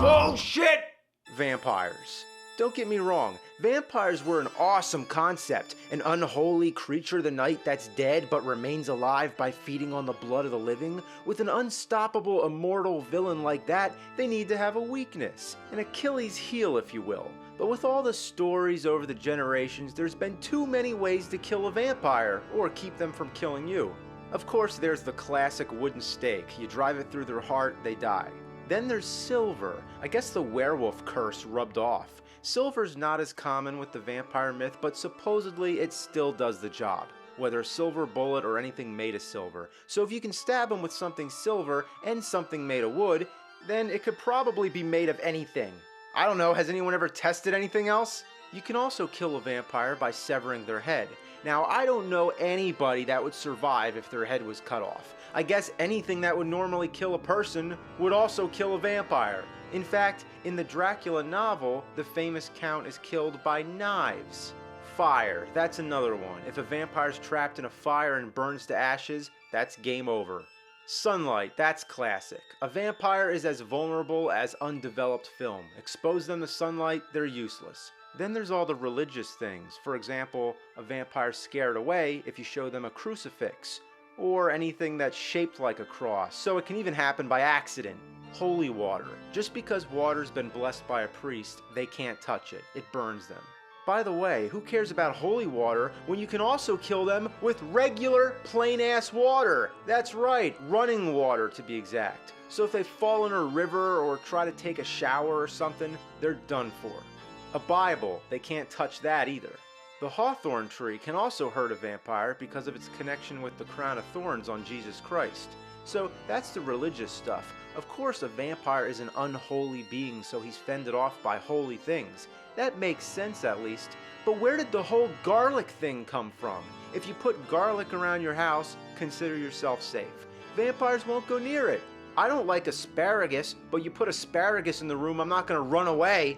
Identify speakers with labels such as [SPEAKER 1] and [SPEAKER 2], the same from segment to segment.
[SPEAKER 1] Bullshit! Vampires. Don't get me wrong, vampires were an awesome concept. An unholy creature of the night that's dead but remains alive by feeding on the blood of the living. With an unstoppable, immortal villain like that, they need to have a weakness. An Achilles heel, if you will. But with all the stories over the generations, there's been too many ways to kill a vampire, or keep them from killing you. Of course, there's the classic wooden stake. You drive it through their heart, they die. Then there's silver. I guess the werewolf curse rubbed off. Silver's not as common with the vampire myth, but supposedly it still does the job. Whether a silver bullet or anything made of silver. So if you can stab him with something silver and something made of wood, then it could probably be made of anything. I don't know, has anyone ever tested anything else? You can also kill a vampire by severing their head. Now, I don't know anybody that would survive if their head was cut off. I guess anything that would normally kill a person would also kill a vampire. In fact, in the Dracula novel, the famous Count is killed by knives. Fire, that's another one. If a vampire's trapped in a fire and burns to ashes, that's game over. Sunlight, that's classic. A vampire is as vulnerable as undeveloped film. Expose them to sunlight, they're useless. Then there's all the religious things. For example, a vampire's scared away if you show them a crucifix, or anything that's shaped like a cross, so it can even happen by accident. Holy water. Just because water's been blessed by a priest, they can't touch it. It burns them. By the way, who cares about holy water when you can also kill them with regular, plain-ass water? That's right, running water to be exact. So if they fall in a river or try to take a shower or something, they're done for. A Bible, they can't touch that either. The hawthorn tree can also hurt a vampire because of its connection with the crown of thorns on Jesus Christ. So that's the religious stuff. Of course a vampire is an unholy being, so he's fended off by holy things. That makes sense at least. But where did the whole garlic thing come from? If you put garlic around your house, consider yourself safe. Vampires won't go near it. I don't like asparagus, but you put asparagus in the room, I'm not gonna run away.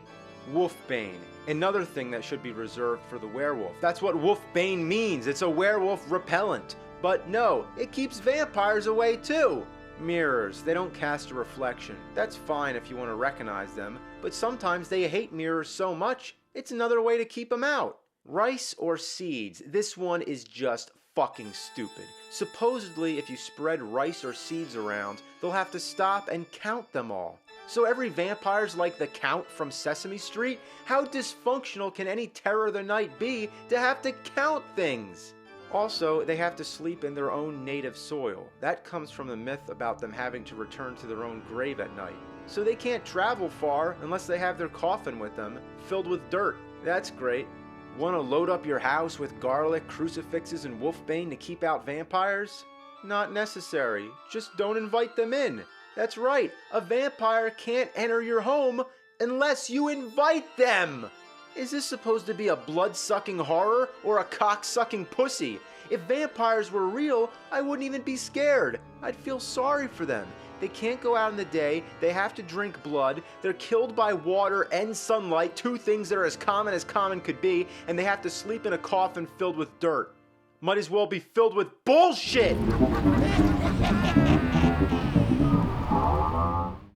[SPEAKER 1] Wolfbane. Another thing that should be reserved for the werewolf. That's what wolfbane means. It's a werewolf repellent. But no, it keeps vampires away too. Mirrors, they don't cast a reflection. That's fine if you want to recognize them, but sometimes they hate mirrors so much, it's another way to keep them out. Rice or seeds, this one is just fucking stupid. Supposedly, if you spread rice or seeds around, they'll have to stop and count them all. So every vampire's like the Count from Sesame Street? How dysfunctional can any terror of the night be to have to count things? Also, they have to sleep in their own native soil. That comes from the myth about them having to return to their own grave at night. So they can't travel far unless they have their coffin with them, filled with dirt. That's great. Want to load up your house with garlic, crucifixes, and wolfbane to keep out vampires? Not necessary. Just don't invite them in. That's right, a vampire can't enter your home unless you invite them! Is this supposed to be a blood-sucking horror or a cock-sucking pussy? If vampires were real, I wouldn't even be scared. I'd feel sorry for them. They can't go out in the day, they have to drink blood, they're killed by water and sunlight, two things that are as common could be, and they have to sleep in a coffin filled with dirt. Might as well be filled with bullshit!